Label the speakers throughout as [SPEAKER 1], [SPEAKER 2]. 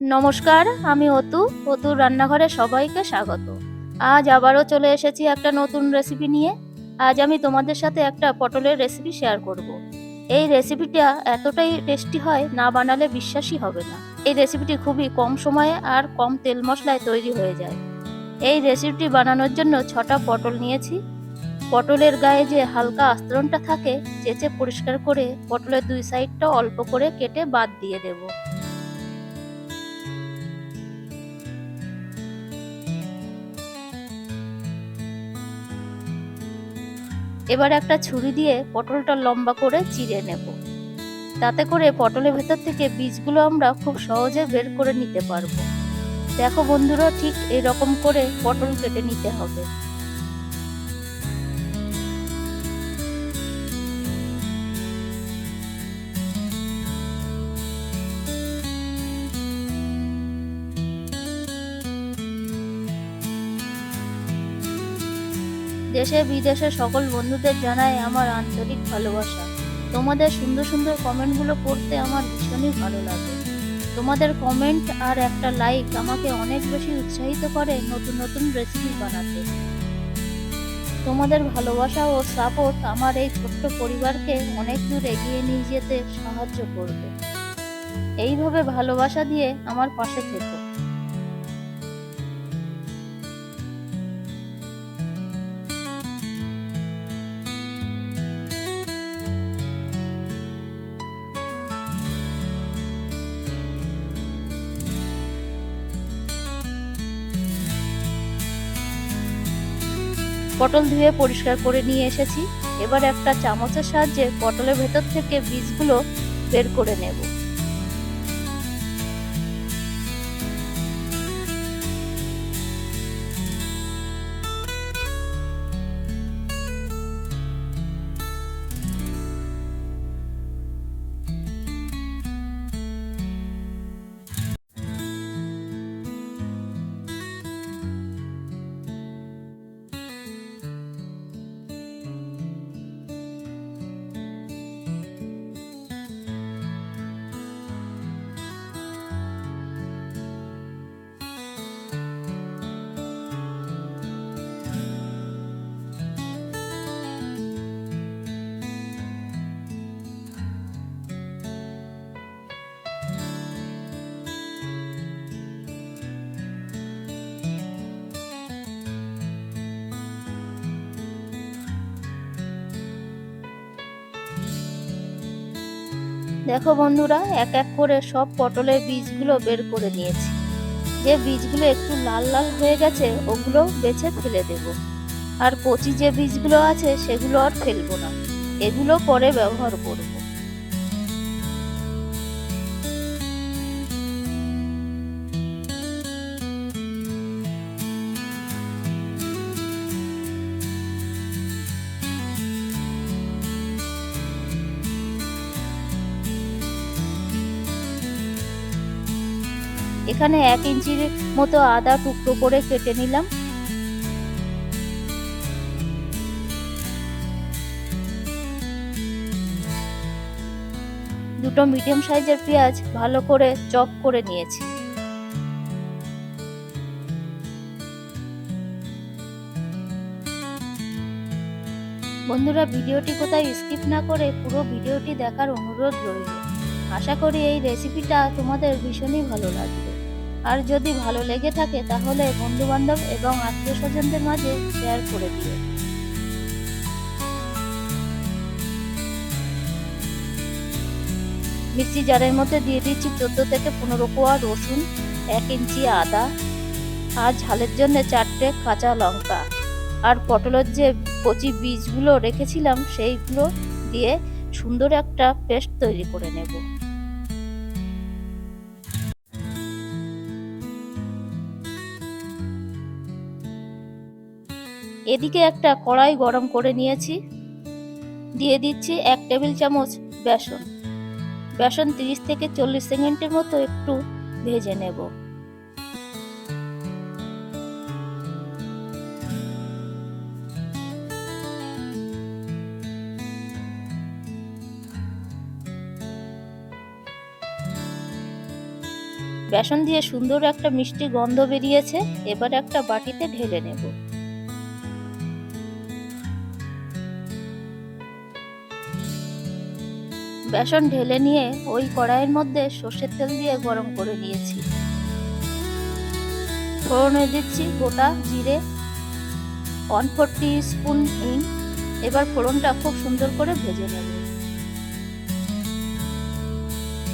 [SPEAKER 1] নমস্কার, আমি অতুর রান্নাঘরে সবাইকে স্বাগত। আজ আবারও চলে এসেছি একটা নতুন রেসিপি নিয়ে। আজ আমি তোমাদের সাথে একটা পটলের রেসিপি শেয়ার করব। এই রেসিপিটা এতটাই টেস্টি হয়, না বানালে বিশ্বাসই হবে না। এই রেসিপিটি খুবই কম সময়ে আর কম তেল মশলায় তৈরি হয়ে যায়। এই রেসিপিটি বানানোর জন্য 6টা পটল নিয়েছি। পটলের গায়ে যে হালকা আস্তরণটা থাকে, চেঁচে পরিষ্কার করে পটলের দুই সাইডটা অল্প করে কেটে বাদ দিয়ে দেবো। এবার একটা ছুরি দিয়ে পটলটা লম্বা করে চিড়ে নেব। তাতে করে পটলের ভেতর থেকে বীজগুলো আমরা খুব সহজে বের করে নিতে পারবো। দেখো বন্ধুরা, ঠিক এরকম করে পটল কেটে নিতে হবে। দেশে বিদেশে সকল বন্ধুদের জানাই আমার আন্তরিক ভালোবাসা। তোমাদের সুন্দর সুন্দর কমেন্টগুলো পড়তে আমার ভীষণই ভালো লাগে। তোমাদের কমেন্ট আর একটা লাইক আমাকে অনেক বেশি উৎসাহিত করে নতুন নতুন রেসিপি বানাতে। তোমাদের ভালোবাসা ও সাপোর্ট আমার এই ছোট্ট পরিবারকে অনেক দূর এগিয়ে নিয়ে যেতে সাহায্য করবে। এইভাবে ভালোবাসা দিয়ে আমার পাশে থেকো। পটল ধুয়ে পরিষ্কার করে নিয়ে এসেছি। এবার একটা চামচের সাহায্যে পটলের ভেতর থেকে বীজগুলো বের করে নেব। দেখো বন্ধুরা, এক এক করে সব পটলের বীজগুলো বের করে নিয়েছি। যে বীজগুলো একটু লাল লাল হয়ে গেছে ওগুলো বেছে ফেলে দেব। আর কচি যে বীজগুলো আছে সেগুলো আর ফেলবো না, এগুলো পরে ব্যবহার করব। এখানে 1 ইঞ্চির মতো আদা টুকরো করে কেটে নিলাম। দুটো মিডিয়াম সাইজের পেঁয়াজ ভালো করে চপ করে নিয়েছি। বন্ধুরা, ভিডিওটি কোথায় স্কিপ না করে পুরো ভিডিওটি দেখার অনুরোধ রইল। আশা করি এই রেসিপিটা তোমাদের ভীষণই ভালো লাগবে। আর যদি ভালো লেগে থাকে তাহলে বন্ধু বান্ধব এবং আত্মীয় স্বজনদের মাঝে শেয়ার করে দিও। মিক্সি জারের মধ্যে দিয়ে দিচ্ছি 14 থেকে 15 কোয়া রসুন, 1 ইঞ্চি আদা, আর ঝালের জন্য 4টে কাঁচা লঙ্কা, আর পটলের যে কচি বীজগুলো রেখেছিলাম সেইগুলো দিয়ে সুন্দর একটা পেস্ট তৈরি করে নেব। এদিকে একটা কড়াই গরম করে নিয়েছি। দিয়ে দিচ্ছি 1 টেবিল চামচ বেসন। বেসন 30 থেকে 40 সেকেন্ডের মতো একটু ভেজে নেব। বেসন দিয়ে সুন্দর একটা মিষ্টি গন্ধ বেরিয়েছে। এবার একটা বাটিতে ঢেলে নেব। বেসন ঢেলে নিয়ে ওই কড়াইয়ের মধ্যে সর্ষের তেল দিয়ে গরম করে নিয়েছি। ফোড়নে দিচ্ছি গোটা জিরে, 1/4 টিস্পুন হিং। এবার ফোড়নটা খুব সুন্দর করে ভেজে নেব।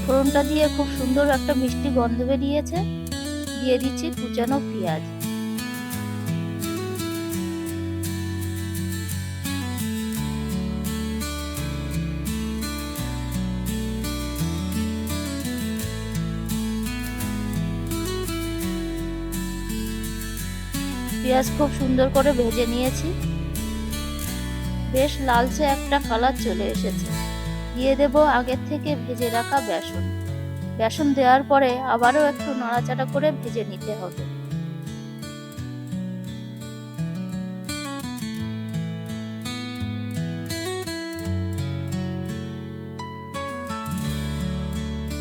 [SPEAKER 1] ফোড়নটা দিয়ে খুব সুন্দর একটা মিষ্টি গন্ধ বেরিয়েছে। দিয়ে দিচ্ছি কুচানো পেঁয়াজ। পেঁয়াজ খুব সুন্দর করে ভেজে নিয়েছি। বেশ লালচে একটা কালার চলে এসেছে। দিয়ে দেব আগের থেকে ভেজে রাখা বেসন। বেসন দেওয়ার পরে আবারও একটু নাড়াচাড়া করে ভেজে নিতে হবে।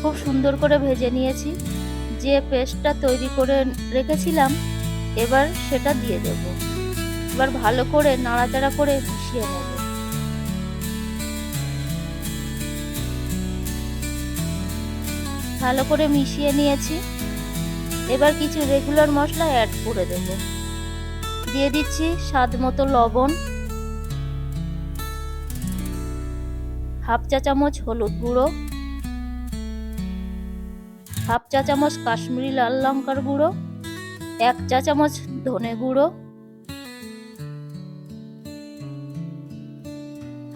[SPEAKER 1] খুব সুন্দর করে ভেজে নিয়েছি। যে পেস্টটা তৈরি করে রেখেছিলাম এবার সেটা দিয়ে দেব। এবার ভালো করে নাড়াচাড়া করে মিশিয়ে নেব। ভালো করে মিশিয়ে নিয়েছি। এবার কিছু রেগুলার মশলা অ্যাড করে দেব। দিয়ে দিচ্ছি স্বাদ মতো লবণ, 1/2 চা চামচ হলুদ গুঁড়ো, 1/2 চা চামচ কাশ্মীরি লাল লঙ্কার গুঁড়ো, 1 চা চামচ ধনে গুঁড়ো,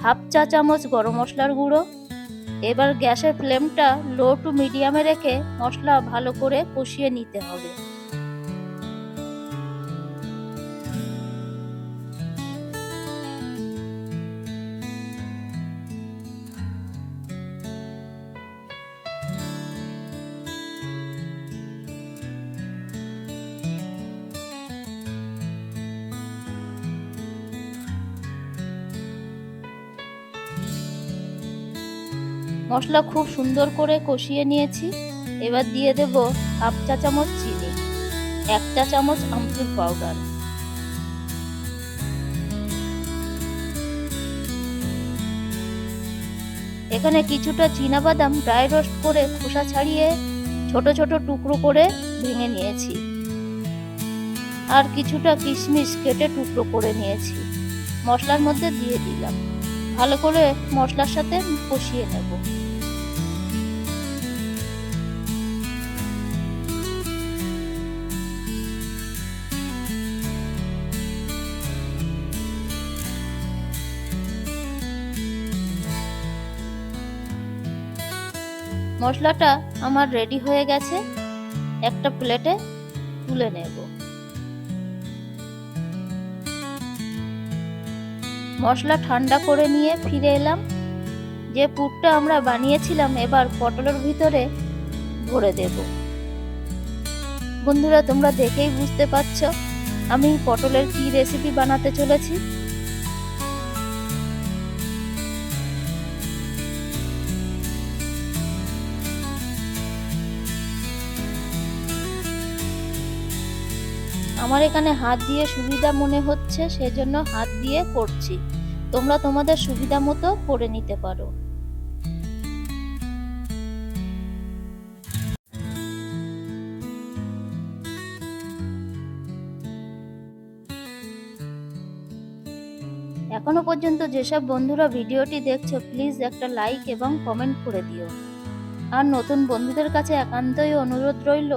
[SPEAKER 1] 1/2 চা চামচ গরম মশলার গুঁড়ো। এবার গ্যাসের ফ্লেমটা লো টু মিডিয়ামে রেখে মশলা ভালো করে কষিয়ে নিতে হবে। মশলা খুব সুন্দর করে কষিয়ে নিয়েছি। এবার দিয়ে দেব 1/2 চা চামচ চিনি, 1 চা চামচ আমচুর পাউডার। এখানে কিছুটা চীনাবাদাম ড্রাই রোস্ট করে খোসা ছাড়িয়ে ছোট ছোট টুকরো করে ভেঙে নিয়েছি। আর কিছুটা কিশমিশ কেটে টুকরো করে নিয়েছি। মশলার মধ্যে দিয়ে দিলাম। ভালো করে মশলার সাথে কষিয়ে নেব। মশলাটা আমার রেডি হয়ে গেছে। একটা প্লেটে তুলে নেব। মশলা ঠান্ডা করে নিয়ে ফিরে এলাম। যে পুরটা আমরা বানিয়েছিলাম এবার পটলের ভিতরে ভরে দেব। বন্ধুরা, তোমরা দেখেই বুঝতে পারছো আমি পটলের কি রেসিপি বানাতে চলেছি। আমার এখানে হাত দিয়ে সুবিধা মনে হচ্ছে, সেজন্য হাত দিয়ে করছি। তোমরা তোমাদের সুবিধা মতো করে নিতে পারো। এখনো পর্যন্ত যেসব বন্ধুরা ভিডিওটি দেখছো প্লিজ একটা লাইক এবং কমেন্ট করে দিও। আর নতুন বন্ধুদের কাছে একান্তই অনুরোধ রইল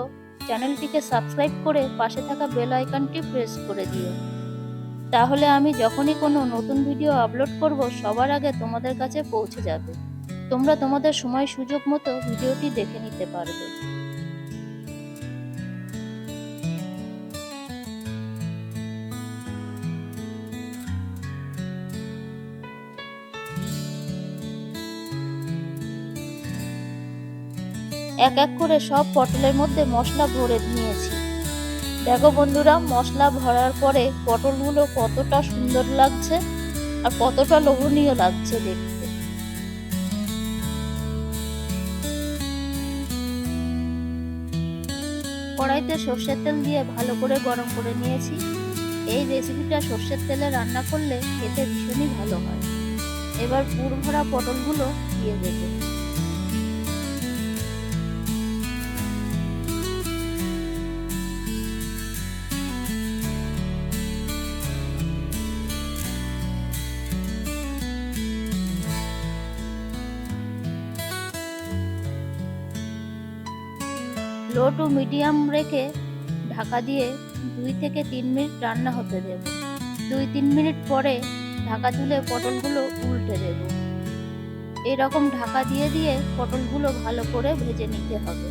[SPEAKER 1] চ্যানেলটিকে সাবস্ক্রাইব করে পাশে থাকা বেল আইকনটি প্রেস করে দিও। তাহলে আমি যখনই কোনো নতুন ভিডিও আপলোড করব সবার আগে তোমাদের কাছে পৌঁছে যাবে। তোমরা তোমাদের সময় সুযোগ মতো ভিডিওটি দেখে নিতে পারবে। এক এক করে সব পটলের মধ্যে মশলা ভরে নিয়েছি। দেখো বন্ধুরা, মশলা ভরার পরে পটলগুলো কতটা সুন্দর লাগছে আর কতটা লোভনীয় লাগছে দেখতে। কড়াইতে সর্ষের তেল দিয়ে ভালো করে গরম করে নিয়েছি। এই রেসিপিটা সর্ষের তেলে রান্না করলে খেতে ভীষণই ভালো হয়। এবার পুর ভরা পটলগুলো দিয়ে দেব। লো টু মিডিয়াম রেখে ঢাকা দিয়ে 2 থেকে 3 মিনিট রান্না হতে দেব। 2-3 মিনিট পরে ঢাকা তুলে পটলগুলো উল্টে দেব। এরকম ঢাকা দিয়ে দিয়ে পটলগুলো ভালো করে ভেজে নিতে হবে।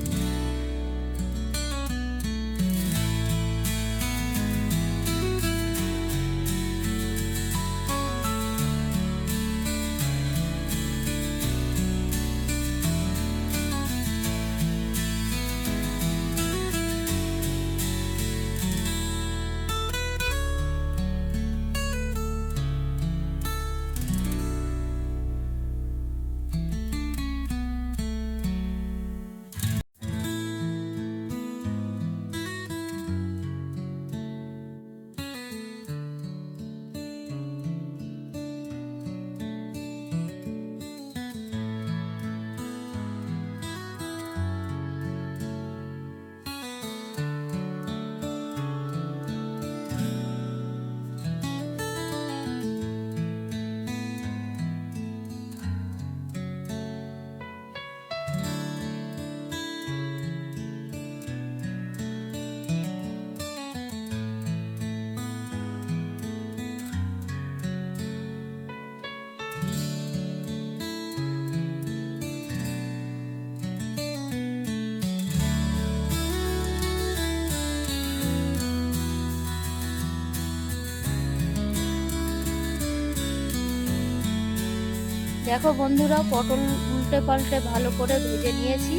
[SPEAKER 1] দেখো বন্ধুরা, পটল উল্টে পাল্টে ভালো করে ভেজে নিয়েছি।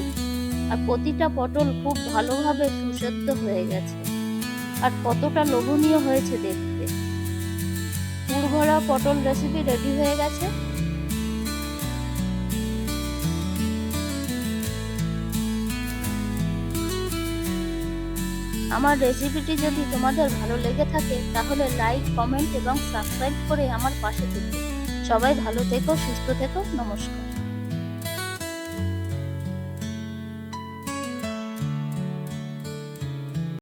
[SPEAKER 1] আর প্রতিটা পটল খুব ভালোভাবে সুসেদ্ধ হয়ে গেছে। আর কতটা লোভনীয় হয়েছে দেখতে। পুর ভরা পটল রেসিপি রেডি হয়ে গেছে। আমার রেসিপিটি যদি তোমাদের ভালো লেগে থাকে তাহলে লাইক, কমেন্ট এবং সাবস্ক্রাইব করে আমার পাশে থেকো। সবাই ভালো থেকো, সুস্থ থেকো। নমস্কার।